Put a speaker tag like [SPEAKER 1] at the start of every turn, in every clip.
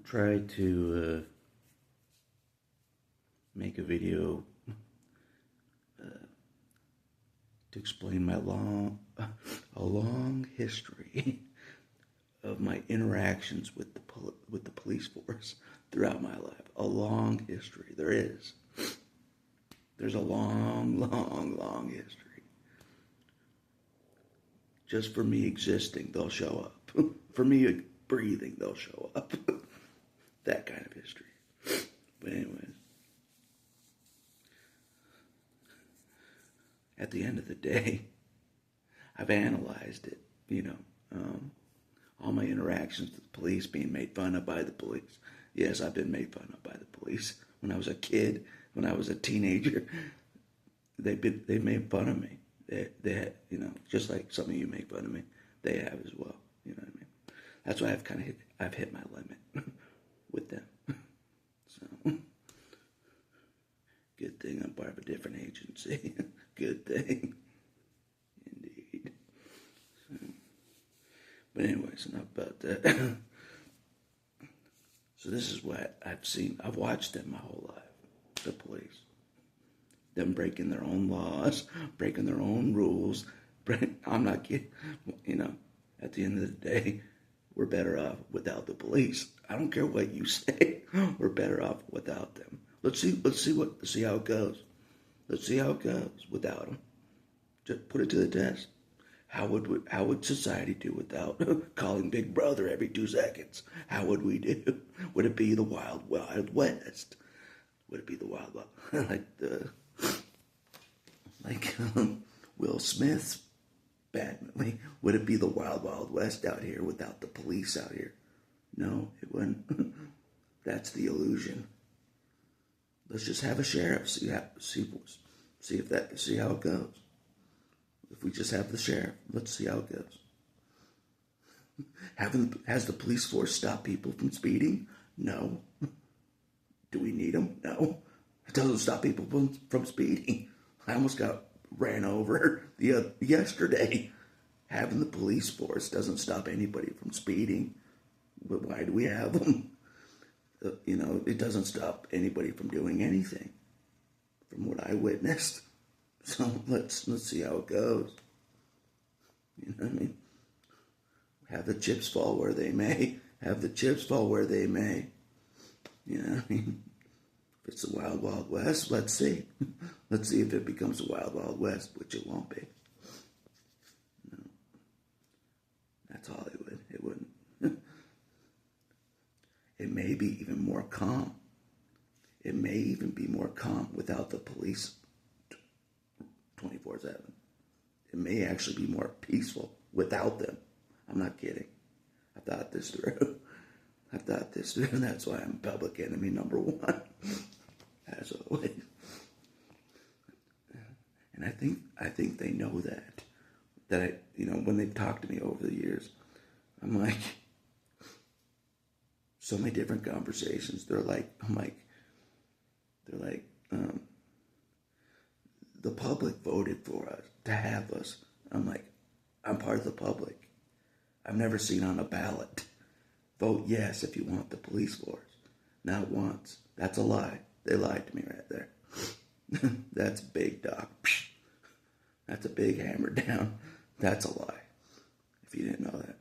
[SPEAKER 1] Tried to make a video to explain a long history of my interactions with the police force throughout my life. A long history. There's a long history. Just for me existing, they'll show up. For me breathing, they'll show up. That kind of history. But anyways, at the end of the day, I've analyzed it, all my interactions with the police, being made fun of by the police. Yes, I've been made fun of by the police. When I was a kid, when I was a teenager, they made fun of me. They had, just like some of you make fun of me, they have as well. You know what I mean? That's why I've hit my limit with them. So, good thing I'm part of a different agency. Good thing. Indeed. So, but anyways, enough about that. So this is what I've seen. I've watched them my whole life. The police. Them breaking their own laws, breaking their own rules. I'm not kidding. At the end of the day, we're better off without the police. I don't care what you say. We're better off without them. Let's see how it goes. Let's see how it goes without them. Just put it to the test. How would society do without calling Big Brother every 2 seconds? How would we do? Would it be the Wild Wild West? Would it be the Wild Wild like Will Smith's bad movie? Would it be the Wild Wild West out here without the police out here? No, it wouldn't. That's the illusion. Let's just have a sheriff. See how it goes. If we just have the sheriff, let's see how it goes. Has the police force stopped people from speeding? No. Do we need them? No. It doesn't stop people from speeding. I almost got ran over yesterday. Having the police force doesn't stop anybody from speeding. But why do we have them? It doesn't stop anybody from doing anything, from what I witnessed. So let's see how it goes. You know what I mean? Have the chips fall where they may. Have the chips fall where they may. You know what I mean? If it's the Wild Wild West, let's see. Let's see if it becomes the Wild Wild West, which it won't be. No. That's Hollywood. It wouldn't. It may be even more calm. It may even be more calm without the police 24/7. It may actually be more peaceful without them. I'm not kidding. I thought this through. And that's why I'm public enemy number 1, as always. And I think they know that. That when they talk to me over the years, I'm like, so many different conversations. They're like, the public voted for us to have us. I'm like, I'm part of the public. I've never seen on a ballot, vote yes if you want the police force. Not once. That's a lie. They lied to me right there. That's big dog. That's a big hammer down. That's a lie. If you didn't know that.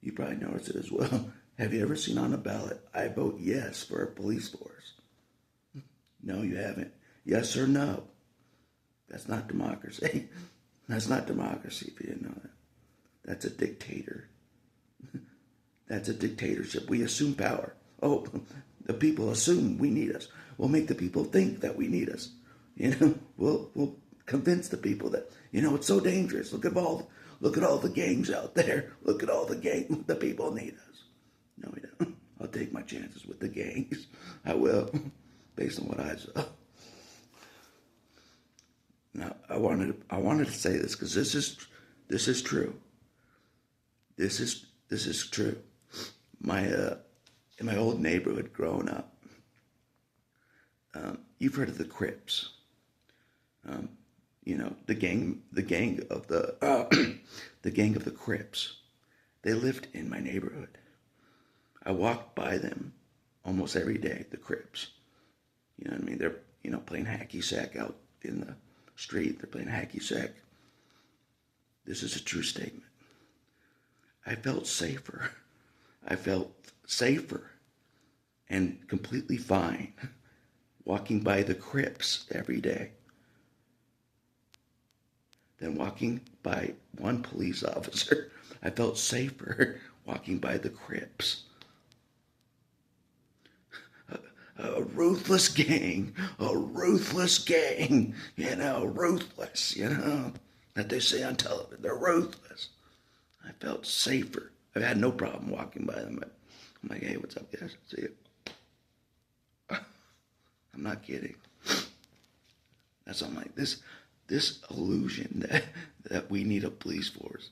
[SPEAKER 1] You probably noticed it as well. Have you ever seen on a ballot, I vote yes for a police force? No, you haven't. Yes or no? That's not democracy. That's not democracy if you didn't know that. That's a dictator. That's a dictatorship. We assume power. Oh, the people assume we need us. We'll make the people think that we need us. We'll convince the people that, it's so dangerous. Look at all the gangs out there. Look at all the people need us. No, we don't. I'll take my chances with the gangs. I will, based on what I saw. Now, I wanted to say this because this is true. This is true. In my old neighborhood growing up, you've heard of the Crips. The gang of the Crips. They lived in my neighborhood. I walk by them almost every day, the Crips. You know what I mean? They're, playing hacky sack out in the street. They're playing hacky sack. This is a true statement. I felt safer. I felt safer and completely fine walking by the Crips every day than walking by one police officer. I felt safer walking by the Crips. A ruthless gang, ruthless, that they say on television. They're ruthless. I felt safer. I've had no problem walking by them. I'm like, hey, what's up, guys? See you. I'm not kidding. That's I'm like, this illusion that we need a police force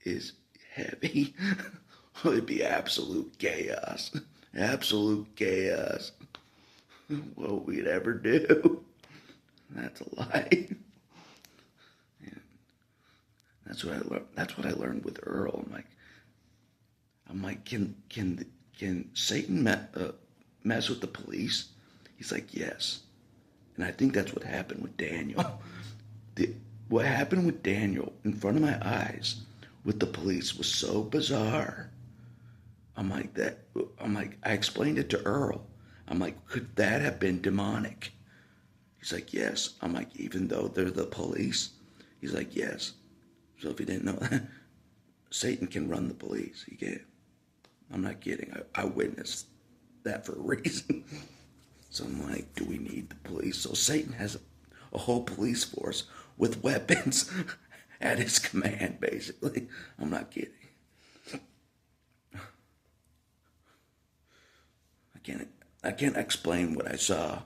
[SPEAKER 1] is heavy. It'd be absolute chaos. Absolute chaos. What we'd ever do. That's a lie. Yeah. That's what I learned. That's what I learned with Earl. I'm like, can Satan mess with the police? He's like, yes. And I think that's what happened with Daniel. What happened with Daniel in front of my eyes with the police was so bizarre. I explained it to Earl. I'm like, could that have been demonic? He's like, yes. I'm like, even though they're the police? He's like, yes. So if you didn't know that, Satan can run the police. He can. I'm not kidding. I witnessed that for a reason. So I'm like, do we need the police? So Satan has a whole police force with weapons at his command, basically. I'm not kidding. I can't explain what I saw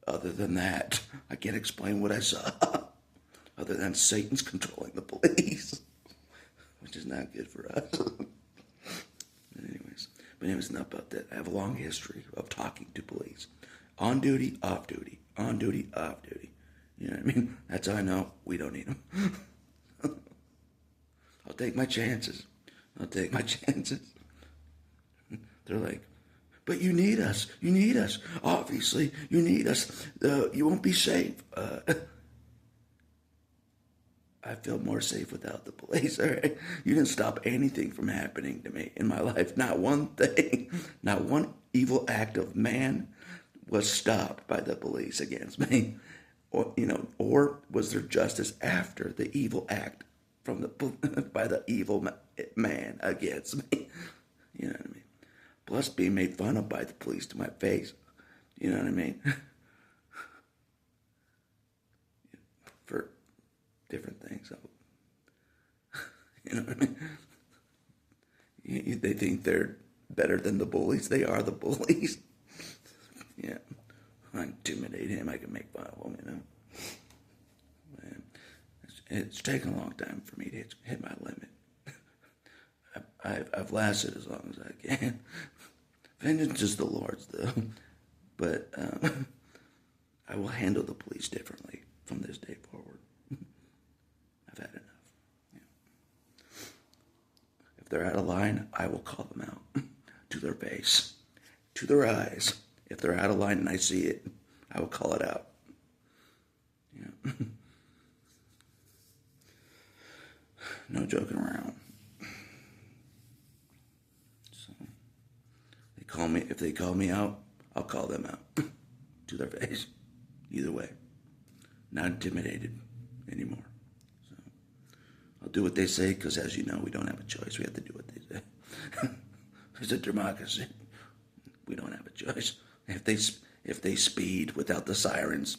[SPEAKER 1] other than that. I can't explain what I saw other than Satan's controlling the police, which is not good for us. Anyways, enough about that. I have a long history of talking to police. On duty, off duty. On duty, off duty. You know what I mean? That's how I know we don't need them. I'll take my chances. They're like, but you need us. You need us. Obviously, you need us. You won't be safe. I feel more safe without the police, all right? You didn't stop anything from happening to me in my life. Not one thing, not one evil act of man was stopped by the police against me. Or was there justice after the evil act by the evil man against me? You know what I mean? Plus being made fun of by the police to my face. You know what I mean? For different things. You know what I mean? They think they're better than the bullies. They are the bullies. Yeah. I intimidate him. I can make fun of him, Man, it's taken a long time for me to hit my limit. I've lasted as long as I can. Vengeance is the Lord's, though. But I will handle the police differently from this day forward. I've had enough. Yeah. If they're out of line, I will call them out to their face, to their eyes. If they're out of line and I see it, I will call it out. Yeah. No joking around. So if they call me out, I'll call them out to their face. Either way. Not intimidated anymore. So I'll do what they say because, as you know, we don't have a choice. We have to do what they say. It's a democracy. We don't have a choice. If they speed without the sirens,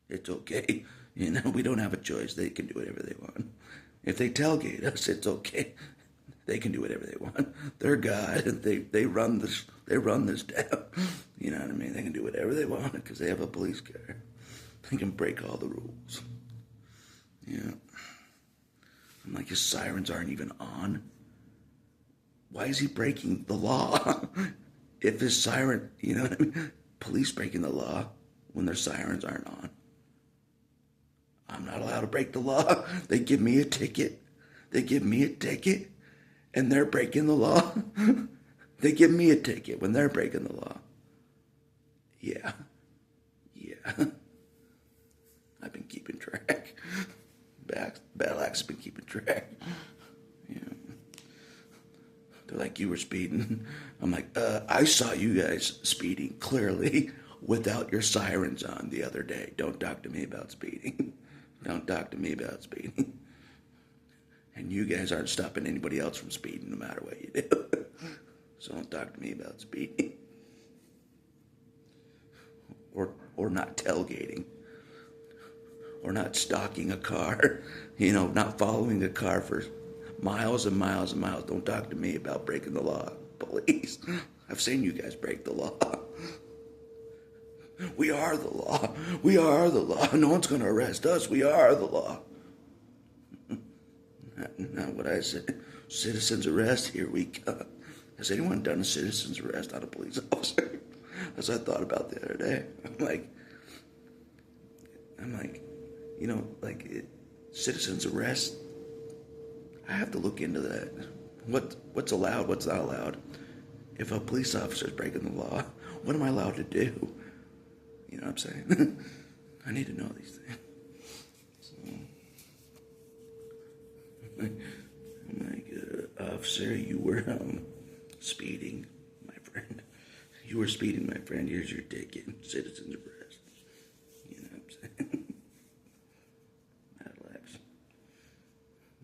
[SPEAKER 1] it's okay. We don't have a choice. They can do whatever they want. If they tailgate us, it's okay. They can do whatever they want. They're God. They run this down. You know what I mean? They can do whatever they want because they have a police car. They can break all the rules. Yeah. I'm like, his sirens aren't even on. Why is he breaking the law? If his siren, you know what I mean? Police breaking the law when their sirens aren't on. I'm not allowed to break the law. They give me a ticket. and they're breaking the law. They give me a ticket when they're breaking the law. Yeah. Yeah. I've been keeping track. Battle Axe has been keeping track. Yeah. They're like, you were speeding. I'm like, I saw you guys speeding clearly without your sirens on the other day. Don't talk to me about speeding. Don't talk to me about speeding. And you guys aren't stopping anybody else from speeding no matter what you do. So don't talk to me about speeding. Or not tailgating. Or not stalking a car. Not following a car for miles and miles and miles. Don't talk to me about breaking the law, police. I've seen you guys break the law. We are the law. We are the law. No one's going to arrest us. We are the law. Not what I said. Citizen's arrest, here we go. Has anyone done a citizen's arrest on a police officer? That's what I thought about the other day. I'm like, citizen's arrest. I have to look into that. What's allowed? What's not allowed? If a police officer is breaking the law, what am I allowed to do? You know what I'm saying? I need to know these things. So, I'm like, officer, you were speeding, my friend. You were speeding, my friend. Here's your ticket. Citizen's arrest. You know what I'm saying? Battle Axe.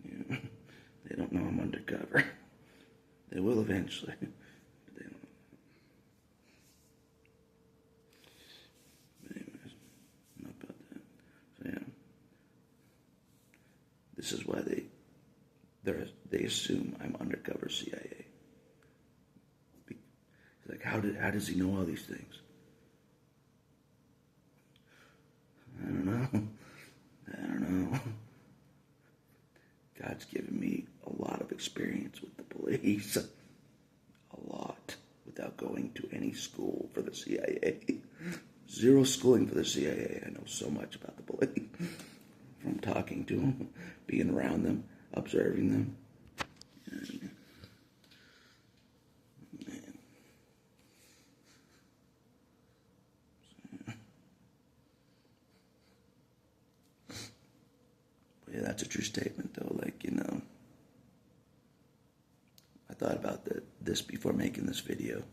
[SPEAKER 1] Yeah. They don't know I'm undercover. They will eventually. But they don't. But anyways, enough about that. So yeah. This is why they assume I'm undercover CIA. Like, how does he know all these things? I don't know. God's given me a lot of experience with the police. A lot. Without going to any school for the CIA. Zero schooling for the CIA. I know so much about the police. From talking to them, being around them, observing them. Yeah, that's a true statement, though. I thought about this before making this video.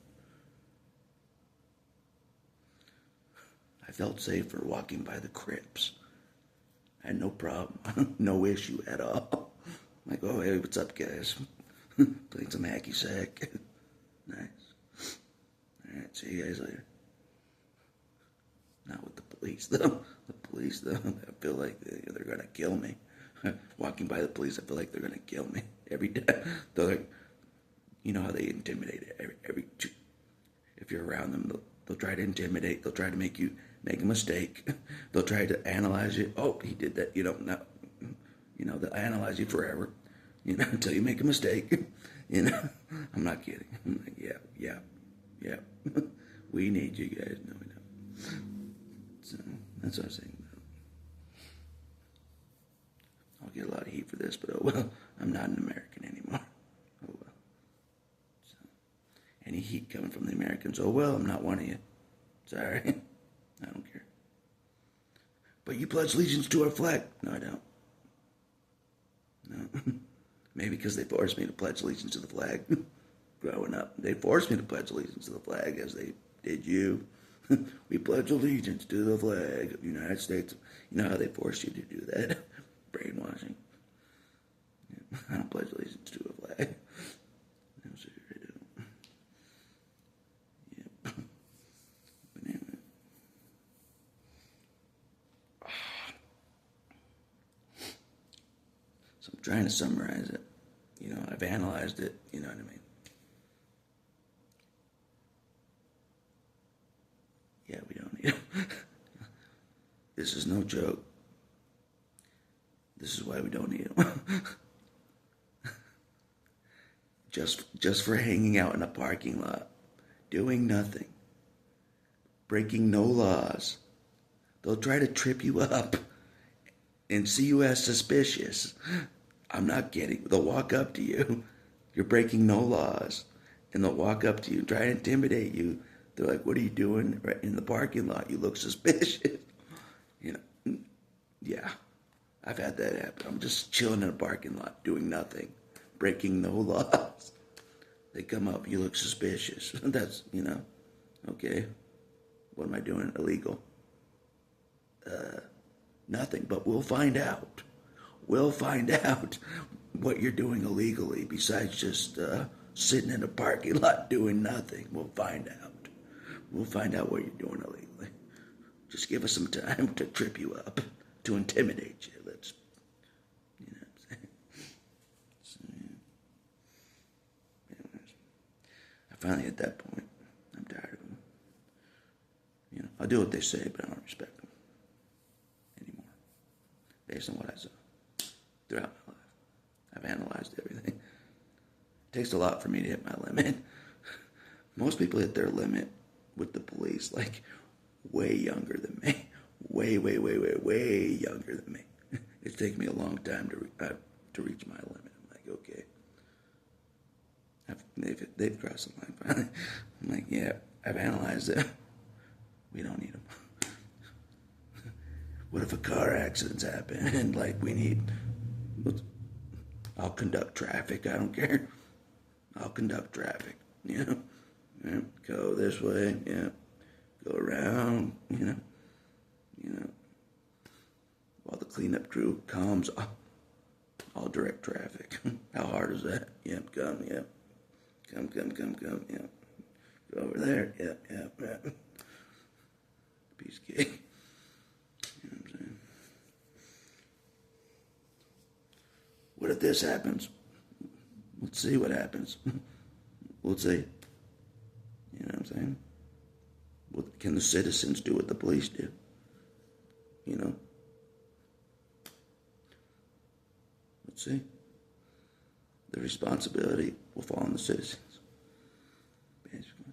[SPEAKER 1] I felt safer walking by the Crips. I had no problem, no issue at all. I'm like, oh, hey, what's up, guys? Playing some hacky sack. Nice. All right, see you guys later. Not with the police, though. The police, though, I feel like they're going to kill me. Walking by the police, I feel like they're going to kill me every day. They're like, you know how they intimidate if you're around them, they'll try to intimidate. They'll try to make you make a mistake. They'll try to analyze you. Oh, he did that. They'll analyze you forever, until you make a mistake. I'm not kidding. I'm like, yeah. We need you guys. No, we don't. So that's what I'm saying. I'll get a lot of heat for this, but oh well, I'm not an American anymore. Oh well. So, any heat coming from the Americans, oh well, I'm not one of you. Sorry. I don't care. But you pledge allegiance to our flag. No, I don't. No. Maybe because they forced me to pledge allegiance to the flag. Growing up, they forced me to pledge allegiance to the flag as they did you. We pledge allegiance to the flag of the United States. You know how they force you to do that? Brainwashing. Yeah. I don't pledge allegiance to a flag. No, sir, I don't. Yep. But anyway. So I'm trying to summarize it. I've analyzed it. You know what I mean? Yeah, we don't need them. This is no joke. This is why we don't need them. Just for hanging out in a parking lot, doing nothing, breaking no laws. They'll try to trip you up and see you as suspicious. I'm not kidding. They'll walk up to you, You're breaking no laws. And they'll walk up to you and try to intimidate you. They're like, what are you doing right in the parking lot? You look suspicious. You know, yeah, I've had that happen. I'm just chilling in a parking lot doing nothing, breaking no laws. They come up, you look suspicious. That's, okay. What am I doing illegal? Nothing, but we'll find out. We'll find out what you're doing illegally besides just sitting in a parking lot doing nothing. We'll find out. We'll find out what you're doing illegally. Just give us some time to trip you up, to intimidate you. Let's, you know what I'm saying? So, anyways, I finally at that point, I'm tired of them. I'll do what they say, but I don't respect them anymore, based on what I saw throughout my life. I've analyzed everything. It takes a lot for me to hit my limit. Most people hit their limit with the police, like, way younger than me. Way younger than me. It's taken me a long time to reach my limit. I'm like, okay. They've crossed the line finally. I'm like, yeah, I've analyzed it. We don't need them. What if a car accident's happened and, like, I'll conduct traffic. I don't care. I'll conduct traffic. Yeah, go this way. Yeah, go around. While the cleanup crew comes, I'll direct traffic. How hard is that? Yep, come. Yep, come. Yep, go over there. Yep. Piece of cake. You know what I'm saying? What if this happens? Let's see what happens. We'll see. You know what I'm saying? What can the citizens do what the police do? Let's see. The responsibility will fall on the citizens, basically.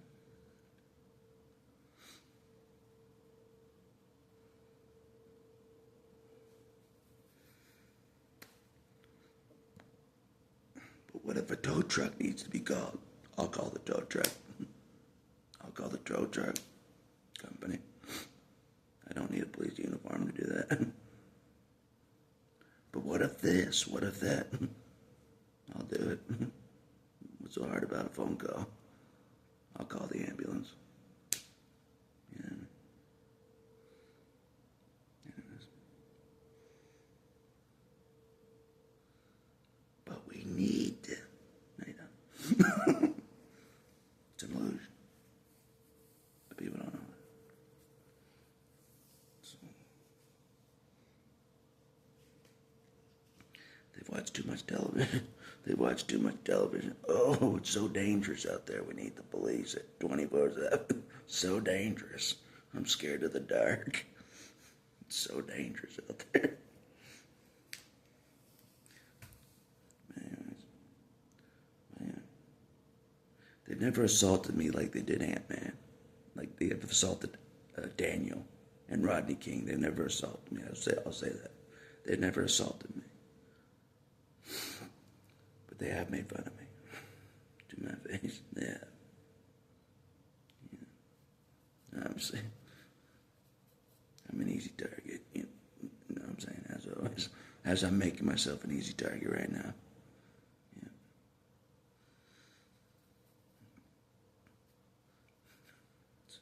[SPEAKER 1] But what if a tow truck needs to be called? I'll call the tow truck. I'll call the tow truck company. I don't need a police uniform to do that. But what if this? What if that? I'll do it. What's so hard about a phone call? I'll call the ambulance. Yeah. Anyways. But we need to. No, you don't. It's an illusion. But people don't know it. So, they've watched too much television. They watch too much television. Oh, it's so dangerous out there. We need the police at 24/7. So dangerous. I'm scared of the dark. It's so dangerous out there. Anyways, man. They've never assaulted me like they did Ant-Man. Like they have assaulted Daniel and Rodney King. They've never assaulted me. I'll say that. They've never assaulted me. But they have made fun of me to my face. Yeah. Obviously, I'm an easy target. You know what I'm saying? As always, as I'm making myself an easy target right now. Yeah. So,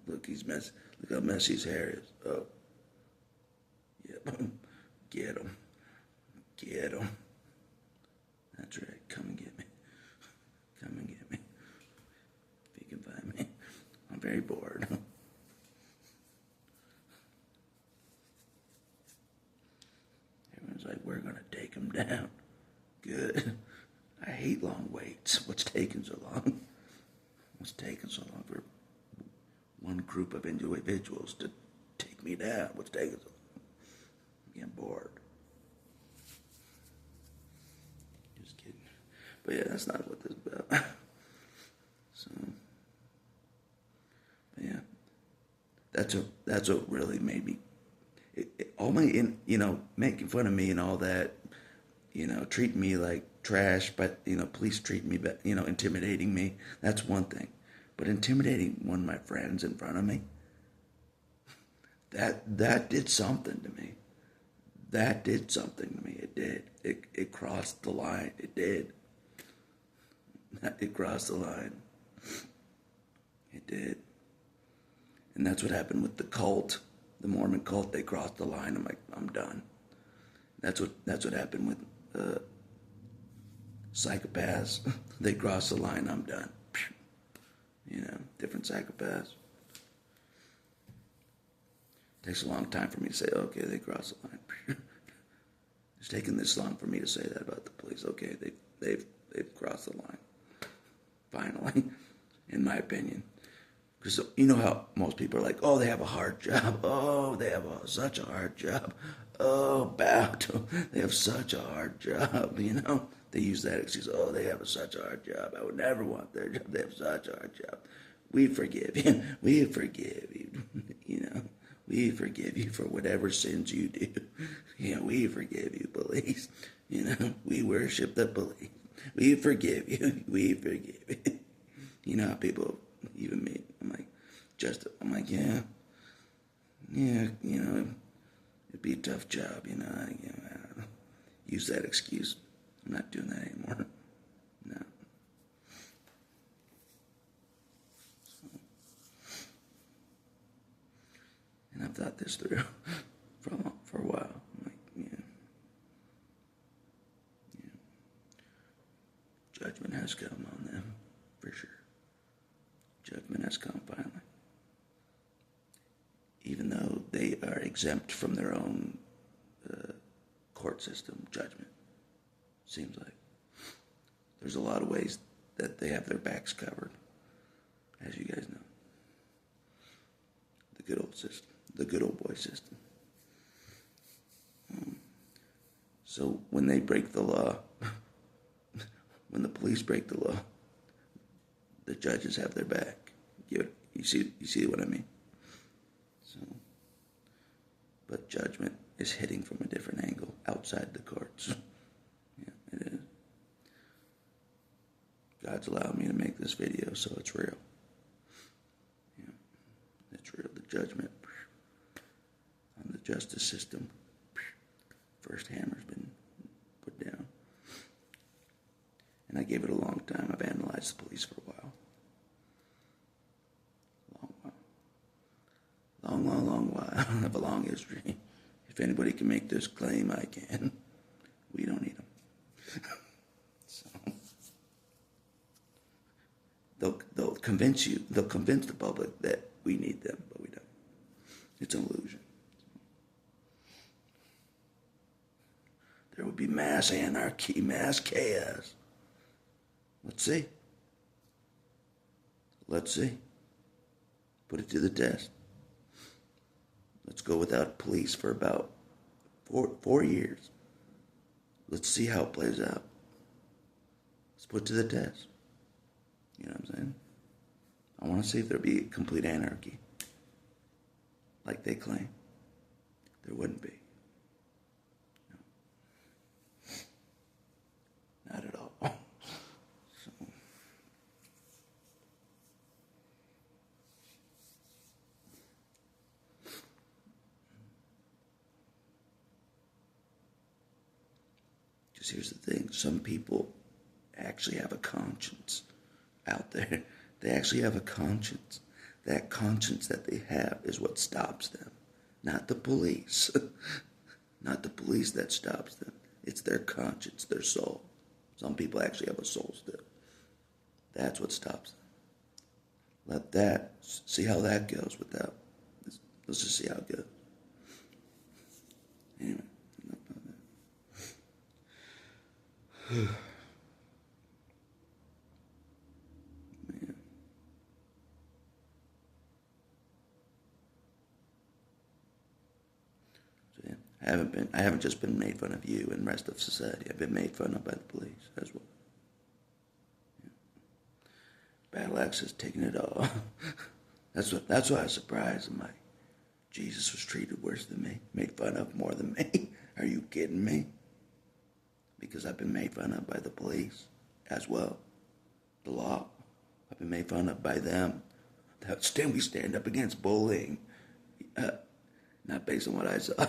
[SPEAKER 1] look, he's messy. Look how messy his hair is. Oh. Yep. Get him. Get him. That's right. Come and get me. Come and get me. If you can find me. I'm very bored. Everyone's like, we're going to take him down. Good. I hate long waits. What's taking so long? What's taking so long for one group of individuals to take me down? What's taking so long? I'm getting bored. But yeah, that's not what this is about. So, but yeah, that's what really made me. All my, making fun of me and all that, treating me like trash, but police treat me, intimidating me. That's one thing, but intimidating one of my friends in front of me, that did something to me. That did something to me. It did. It crossed the line. It did. It crossed the line. It did. And that's what happened with the cult, the Mormon cult. They crossed the line. I'm like, I'm done. That's what happened with psychopaths. They crossed the line. I'm done. Different psychopaths. Takes a long time for me to say, okay, they crossed the line. It's taken this long for me to say that about the police. Okay, they've crossed the line. Finally, in my opinion. Because you know how most people are like, oh, they have a hard job. Oh, they have such a hard job. Oh, they have such a hard job, They use that excuse, oh, they have such a hard job. I would never want their job. They have such a hard job. We forgive you. We forgive you, We forgive you for whatever sins you do. We forgive you, police. We worship the police. We forgive you. We forgive you. You know how people, even me, I'm like, yeah, it'd be a tough job, I don't know. Use that excuse. I'm not doing that anymore. No. And I've thought this through for a while. I'm like, judgment has come on them, for sure. Judgment has come finally. Even though they are exempt from their own court system judgment, seems like. There's a lot of ways that they have their backs covered, as you guys know. The good old system. The good old boy system. So when they break the law, when the police break the law, the judges have their back. You see what I mean? So, but judgment is hitting from a different angle outside the courts. Yeah, it is. God's allowed me to make this video, so it's real. Yeah, it's real. The judgment on the justice system. First hammer's been put down. And I gave it a long time. I've analyzed the police for a while. Long while. I don't have a long history. If anybody can make this claim, I can. We don't need them. So they'll convince you. They'll convince the public that we need them, but we don't. It's an illusion. There would be mass anarchy, mass chaos. Let's see. Let's see. Put it to the test. Let's go without police for about 4 years. Let's see how it plays out. Let's put it to the test. You know what I'm saying? I want to see if there'd be complete anarchy. Like they claim. There wouldn't be. No. Not at all. Because here's the thing, some people actually have a conscience out there. They actually have a conscience. That conscience that they have is what stops them. Not the police. Not the police that stops them. It's their conscience, their soul. Some people actually have a soul still. That's what stops them. See how that goes without. Let's just see how it goes. Anyway. Man. So yeah, I haven't just been made fun of you and the rest of society. I've been made fun of by the police as well. Yeah. Battle Axe has taken it all. That's why I was surprised. I'm like, Jesus was treated worse than me, made fun of more than me. Are you kidding me? because I've been made fun of by the police as well. The law. I've been made fun of by them. We stand up against bullying. Not based on what I saw.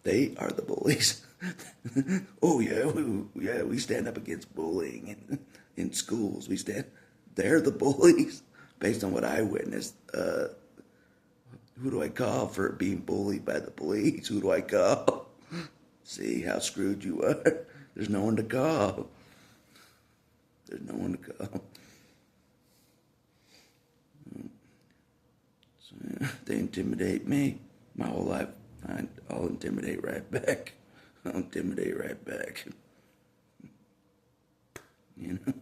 [SPEAKER 1] They are the bullies. Oh yeah, we stand up against bullying in schools. They're the bullies based on what I witnessed. Who do I call for being bullied by the police? Who do I call? See how screwed you are? There's no one to call. There's no one to call. So, yeah, they intimidate me my whole life. I'll intimidate right back. I'll intimidate right back. You know?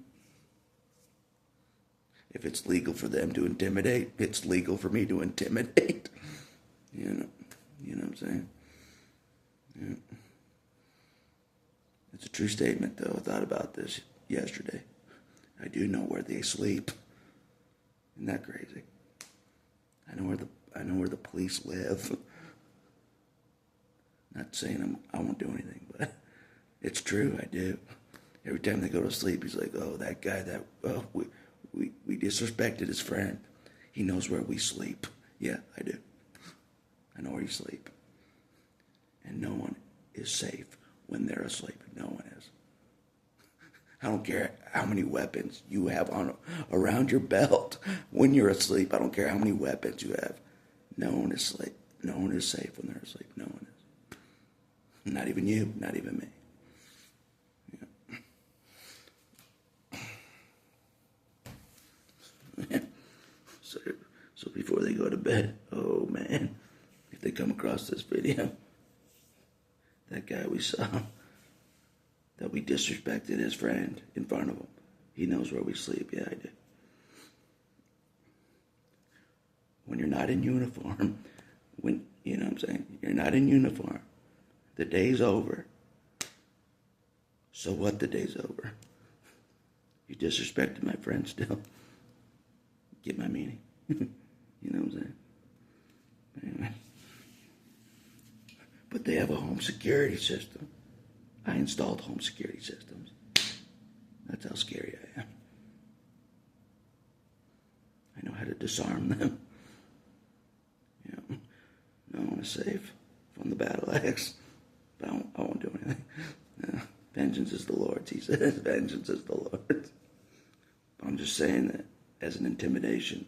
[SPEAKER 1] If it's legal for them to intimidate, it's legal for me to intimidate. You know what I'm saying? Yeah. It's a true statement, though. I thought about this yesterday. I do know where they sleep. Isn't that crazy? I know where the police live. Not saying I won't do anything, but it's true. I do. Every time they go to sleep, he's like, "Oh, that guy we disrespected his friend. He knows where we sleep." Yeah, I do. I know where you sleep. And no one is safe when they're asleep. No one is. I don't care how many weapons you have around your belt when you're asleep. I don't care how many weapons you have. No one is asleep. No one is safe when they're asleep. No one is. Not even you. Not even me. Yeah. So before they go to bed, oh man, if they come across this video, that guy we saw, that we disrespected his friend in front of him, he knows where we sleep. Yeah, I do. When you're not in uniform, you know what I'm saying? You're not in uniform. The day's over. So what? The day's over. You disrespected my friend still. Get my meaning? You know what I'm saying? Anyway. But they have a home security system. I installed home security systems. That's how scary I am. I know how to disarm them. No one is safe from the battle axe. But I won't do anything. No. Vengeance is the Lord's, he says. Vengeance is the Lord's. But I'm just saying that as an intimidation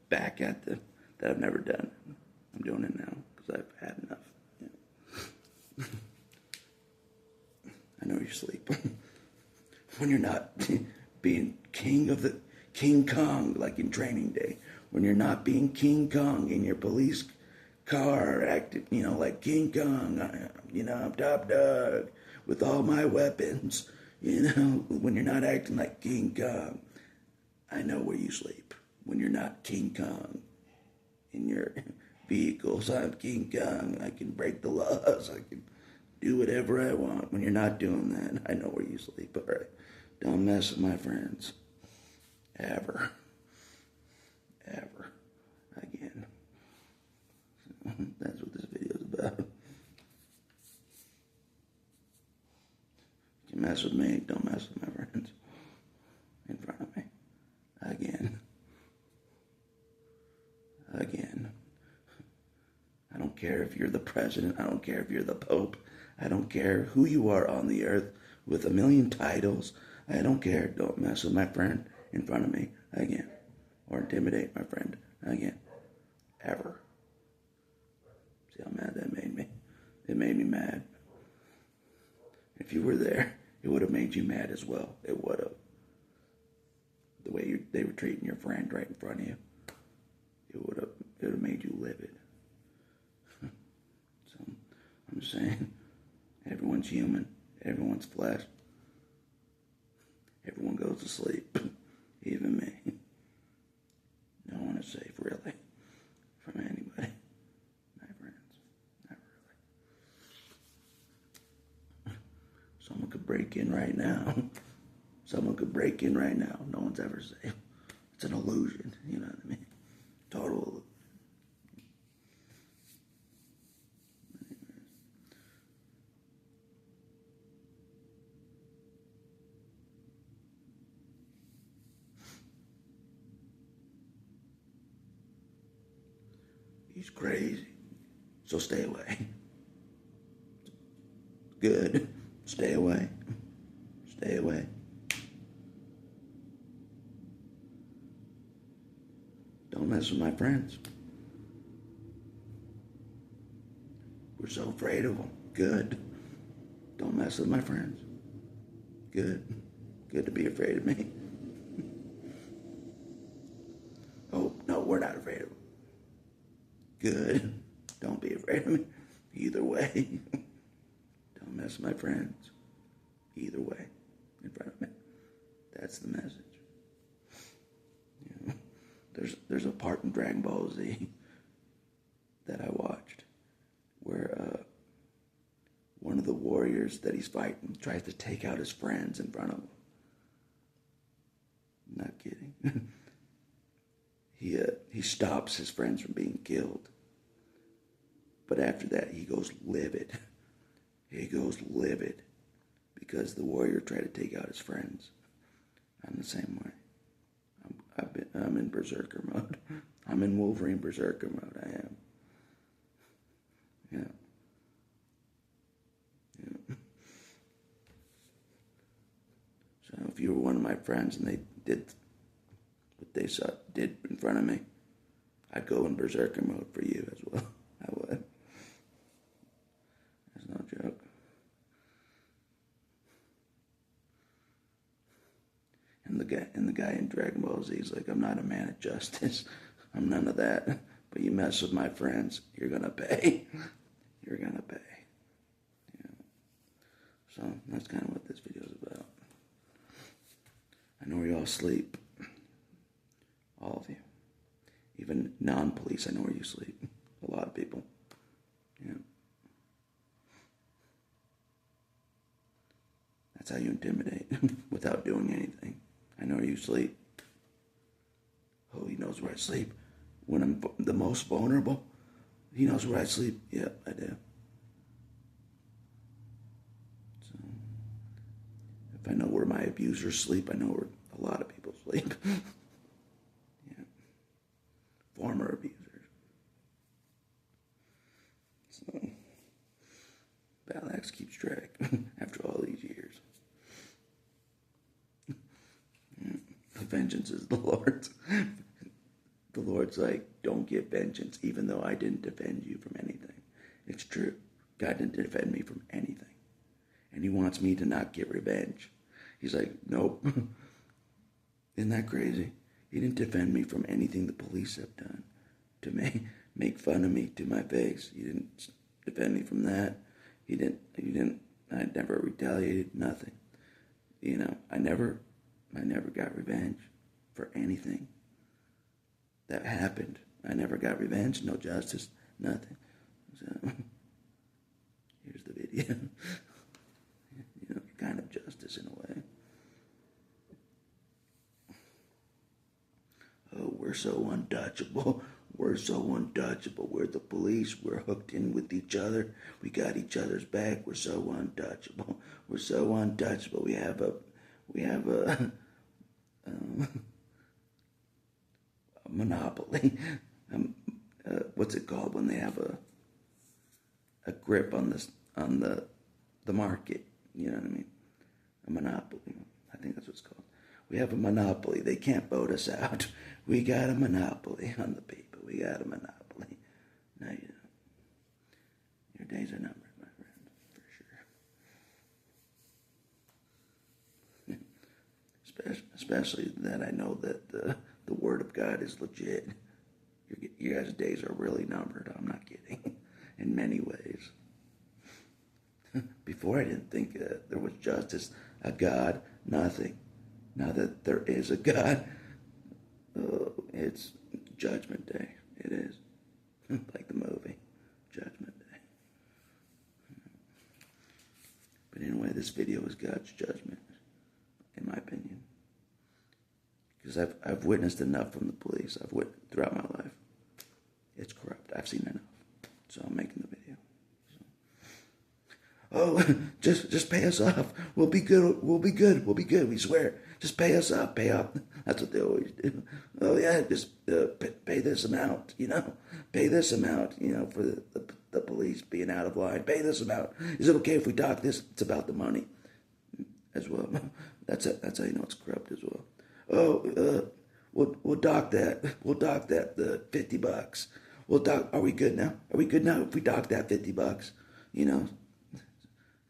[SPEAKER 1] back at them that I've never done. I'm doing it now because I've had enough. Yeah. I know you sleep. When you're not being King Kong, like in Training Day. When you're not being King Kong in your police car, acting, like King Kong. I'm top dog with all my weapons. When you're not acting like King Kong. I know where you sleep. When you're not King Kong in your vehicles, I'm King Kong. I can break the laws. I can do whatever I want. When you're not doing that, I know where you sleep. All right. Don't mess with my friends. Ever. Ever. Again. So, that's what this video is about. You can mess with me, don't mess with my friends. In front of me. Again. I don't care if you're the president. I don't care if you're the pope. I don't care who you are on the earth with a million titles. I don't care. Don't mess with my friend in front of me again. Or intimidate my friend again. Ever. See how mad that made me? It made me mad. If you were there, it would have made you mad as well. It would have. The way they were treating your friend right in front of you. It would have made you livid. So, I'm just saying, everyone's human. Everyone's flesh. Everyone goes to sleep. Even me. No one is safe, really, from anybody. My friends. Not really. Someone could break in right now. Someone could break in right now. No one's ever safe. It's an illusion. You know what I mean? Total illusion. He's crazy. So stay away. Good. Stay away. Stay away. Don't mess with my friends. We're so afraid of them. Good. Don't mess with my friends. Good. Good to be afraid of me. Oh, no, we're not afraid of them. Good. Don't be afraid of me. Either way. Don't mess with my friends. Either way. In front of me. That's the message. You know, there's a part in Dragon Ball Z that I watched where one of the warriors that he's fighting tries to take out his friends in front of him. Not kidding. He stops his friends from being killed. But after that, he goes livid. He goes livid because the warrior tried to take out his friends. I'm the same way. I'm in berserker mode. I'm in Wolverine berserker mode. I am. Yeah. So if you were one of my friends and they did what they did in front of me, I'd go in berserker mode for you as well. I would. That's no joke. And the guy in Dragon Ball Z is like, I'm not a man of justice. I'm none of that. But you mess with my friends, you're gonna pay. You're gonna pay. Yeah. So that's kind of what this video is about. I know you all sleep. All of you. Even non-police, I know where you sleep. A lot of people. Yeah. That's how you intimidate without doing anything. I know where you sleep. Oh, he knows where I sleep. When I'm the most vulnerable, he knows where I sleep. Yeah, I do. So, if I know where my abusers sleep, I know where a lot of people sleep. Yeah. Former abusers. So, Battle Axe keeps track after all these years. Vengeance is the Lord's. The Lord's like, don't get vengeance, even though I didn't defend you from anything. It's true. God didn't defend me from anything. And he wants me to not get revenge. He's like, nope. Isn't that crazy? He didn't defend me from anything the police have done to make fun of me to my face. He didn't defend me from that. I never retaliated, nothing. You know, I never got revenge for anything that happened. I never got revenge, no justice, nothing. So, here's the video. You know, kind of justice in a way. Oh, we're so untouchable. We're so untouchable. We're the police. We're hooked in with each other. We got each other's back. We're so untouchable. We're so untouchable. We have a monopoly. What's it called when they have a grip on the market? You know what I mean? A monopoly. I think that's what it's called. We have a monopoly. They can't vote us out. We got a monopoly on the people. We got a monopoly. Now you know. Your days are numbered, my friend, for sure. Especially that I know that the Word of God is legit. Your guys' days are really numbered. I'm not kidding. In many ways. Before I didn't think there was justice, a God, nothing. Now that there is a God, it's Judgment Day. It is. Like the movie, Judgment Day. But anyway, this video is God's judgment, in my opinion. Because I've witnessed enough from the police. I've witnessed throughout my life. It's corrupt. I've seen enough. So I'm making the video. So. Oh, just pay us off. We'll be good. We'll be good. We'll be good. We swear. Just pay us off. Pay off. That's what they always do. Oh yeah, just pay this amount. Pay this amount. For the police being out of line. Pay this amount. Is it okay if we dock this? It's about the money, as well. That's it. That's how you know it's corrupt as well. Oh, we'll dock that. We'll dock that. The $50. We'll dock. Are we good now? Are we good now if we dock that $50?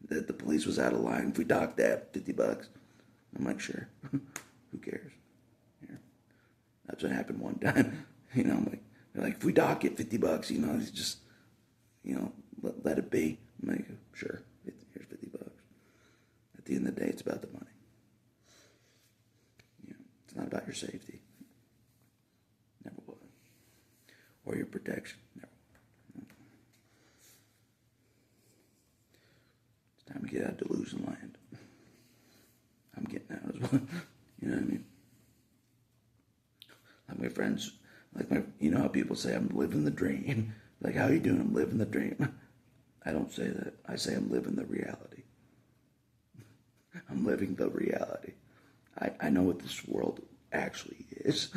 [SPEAKER 1] That the police was out of line. If we docked that $50, I'm like, sure. Who cares? Here. That's what happened one time. I'm like, they're like, if we dock it $50, it's just, let it be. I'm like, sure. Here's $50. At the end of the day, it's about the money. It's not about your safety. Never was. Or your protection. Never. Time to get out of delusion land. I'm getting out as well. You know what I mean? Like my friends, how people say I'm living the dream. Like, how you doing? I'm living the dream. I don't say that. I say I'm living the reality. I'm living the reality. I know what this world actually is.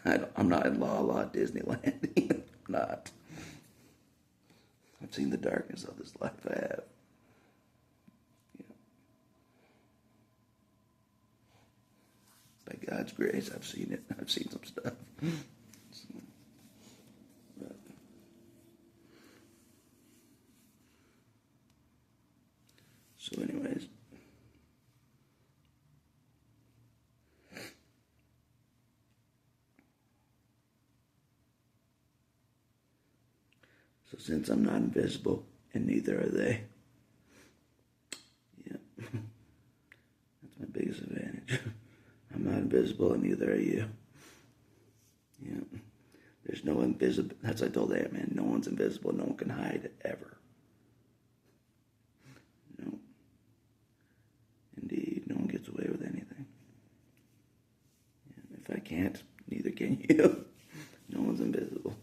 [SPEAKER 1] I'm not in La Disneyland. I'm not. I've seen the darkness of this life. I have. By God's grace, I've seen it. I've seen some stuff. So anyways. So since I'm not invisible, and neither are they, yeah, that's my biggest advantage. I'm not invisible, and neither are you. Yeah. There's no invisible. That's what I told Ant-Man. No one's invisible. No one can hide ever. No. Indeed, no one gets away with anything. Yeah. If I can't, neither can you. No one's invisible.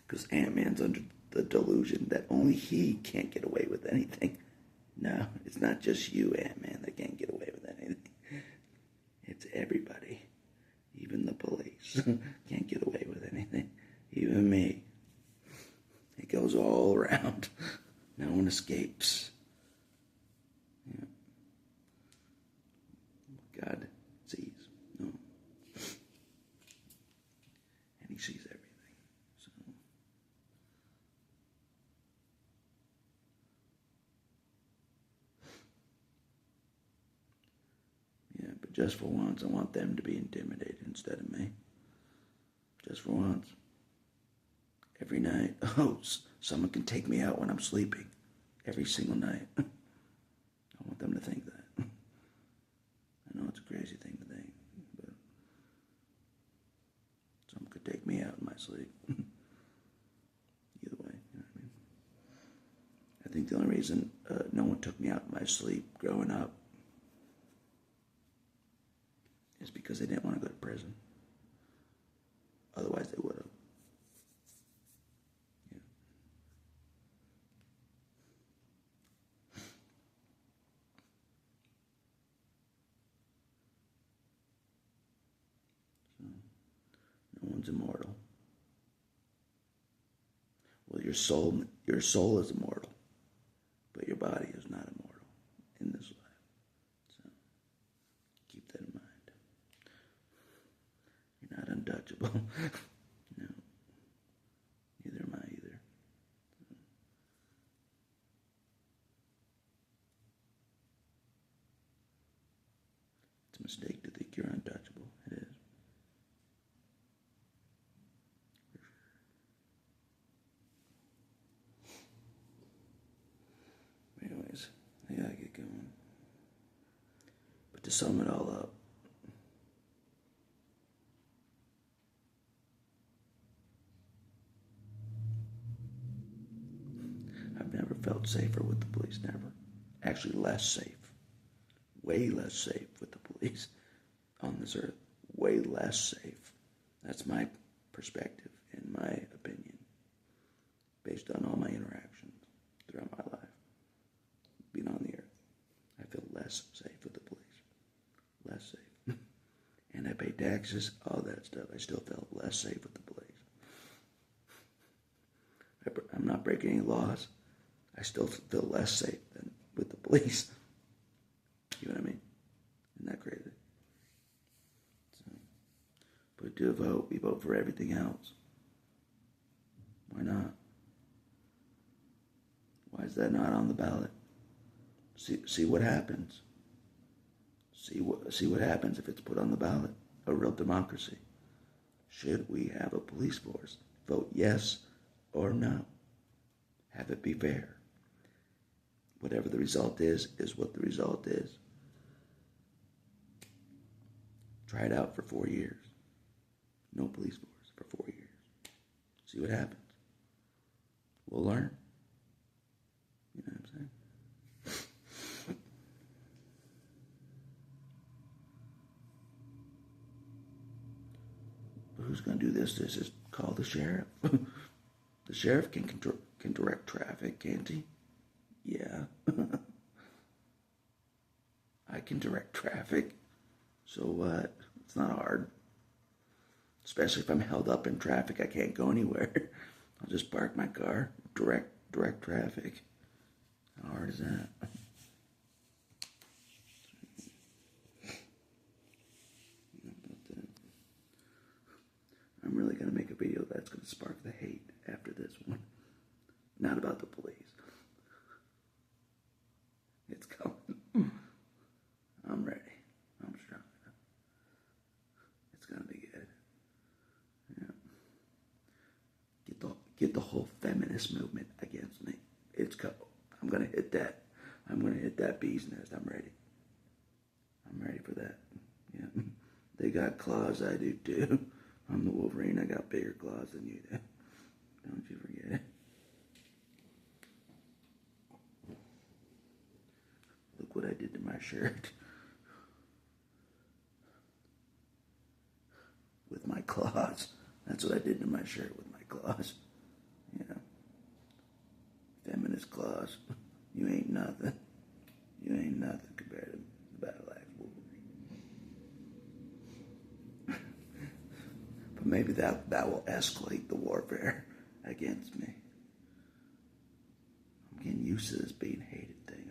[SPEAKER 1] Because Ant-Man's under the delusion that only he can't get away with anything. No, it's not just you, Ant-Man, that can't get away with anything. It's everybody. Even the police can't get away with anything. Even me. It goes all around. No one escapes. Yeah. God sees. No. And he sees everything. So. Yeah, but just for once, I want them to be intimidated instead of me. Just for once. Every night. Oh, someone can take me out when I'm sleeping. Every single night. I want them to think that. I know it's a crazy thing to think, but someone could take me out in my sleep. Either way, you know what I mean? I think the only reason no one took me out in my sleep growing up is because they didn't want to go to prison. Otherwise, they would have. Yeah. So, no one's immortal. Well, your soul is immortal, but your body is not immortal in this life. So, keep that in mind. You're not untouchable. No. Neither am I either. It's a mistake to think you're untouchable. It is. Anyways, I gotta get going. But to sum it all up, I've never felt safer with the police, never. Actually, less safe. Way less safe with the police on this earth. Way less safe. That's my perspective, in my opinion. based on all my interactions throughout my life, being on the earth. I feel less safe with the police. Less safe. And I pay taxes, all that stuff. I still felt less safe with the police. I'm not breaking any laws. I still feel less safe than with the police. You know what I mean? Isn't that crazy? So, but to vote, we vote for everything else. Why not? Why is that not on the ballot? See what happens. See what happens if it's put on the ballot. A real democracy. Should we have a police force? Vote yes or no. Have it be fair. Whatever the result is what the result is. Try it out for 4 years. No police force for 4 years. See what happens. We'll learn. You know what I'm saying? But who's going to do this? This is call the sheriff. The sheriff can direct traffic, can't he? Yeah. I can direct traffic. So what? It's not hard. Especially if I'm held up in traffic, I can't go anywhere. I'll just park my car, direct traffic. How hard is that? I'm really going to make a video that's going to spark the hate after this one. Not about the police. It's coming. I'm ready. I'm strong. It's going to be good. Yeah. Get the whole feminist movement against me. It's coming. I'm going to hit that. I'm going to hit that bee's nest. I'm ready. I'm ready for that. Yeah. They got claws. I do too. I'm the Wolverine. I got bigger claws than you do. Don't you forget it. Look what I did to my shirt. With my claws. That's what I did to my shirt with my claws. Yeah. Feminist claws. You ain't nothing. You ain't nothing compared to the Battle Axe Wolverine. But maybe that will escalate the warfare against me. I'm getting used to this being hated thing.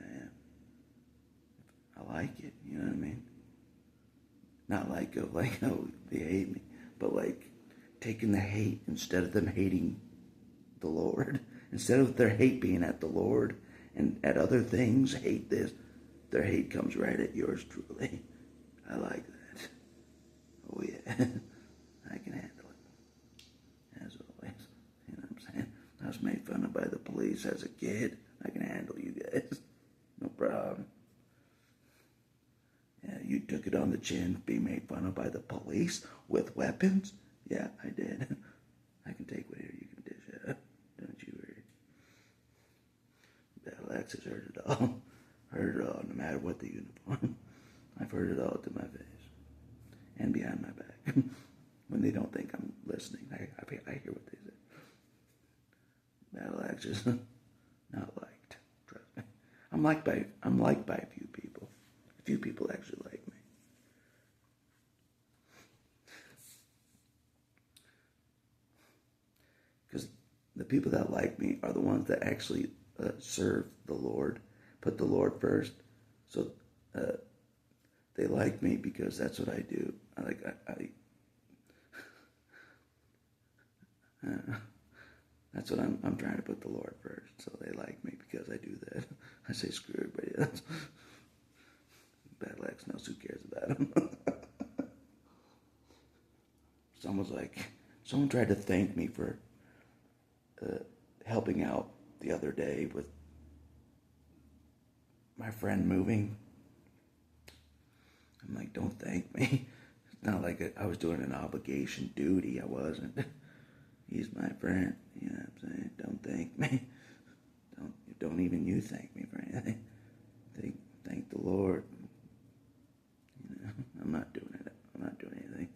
[SPEAKER 1] I like it, you know what I mean? Not like oh, they hate me, but like taking the hate instead of them hating the Lord. Instead of their hate being at the Lord and at other things, hate this, their hate comes right at yours truly. I like that. Oh yeah, I can handle it. As always, you know what I'm saying? I was made fun of by the police as a kid. I can handle you guys. No problem. Yeah, you took it on the chin, being made fun of by the police with weapons? Yeah, I did. I can take whatever you can dish out. Don't you worry. Battle Axe has heard it all. Heard it all, no matter what the uniform. I've heard it all to my face. And behind my back. When they don't think I'm listening, I hear what they say. Battle Axe is not liked. Trust me. I'm liked by a few people. A few people actually like me. Because the people that like me are the ones that actually serve the Lord, put the Lord first. So they like me because that's what I do. That's what I'm trying to put the Lord first. So they like me because I do that. I say screw everybody else. Battle Axe knows who cares about him. Someone tried to thank me for helping out the other day with my friend moving. I'm like, don't thank me. It's not like I was doing an obligation duty. I wasn't. He's my friend. You know what I'm saying? Don't thank me. Don't even you thank me for anything. Thank the Lord. You know, I'm not doing it. I'm not doing anything.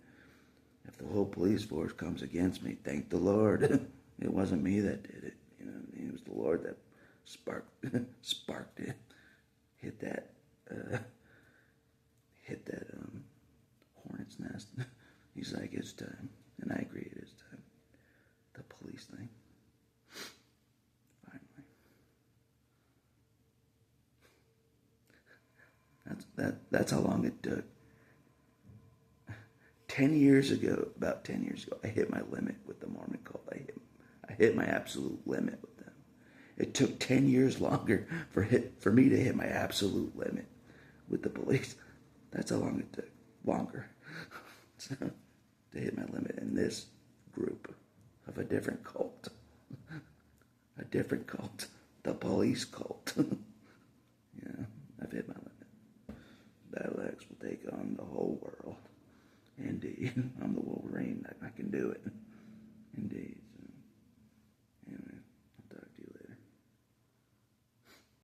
[SPEAKER 1] If the whole police force comes against me, thank the Lord. It wasn't me that did it. You know sparked it, hit that, uh, hornet's nest. He's like, it's time. And I agree, it is time. The police thing. Finally. That's how long it took. 10 years ago, about 10 years ago, I hit my limit with the Mormon cult. I hit my absolute limit with them. It took 10 years longer for me to hit my absolute limit with the police. That's how long it took. Longer. To hit my limit in this group of a different cult. A different cult. The police cult. Yeah, I've hit my limit. Battle Axe will take on the whole world. Indeed. I'm the Wolverine. I can do it.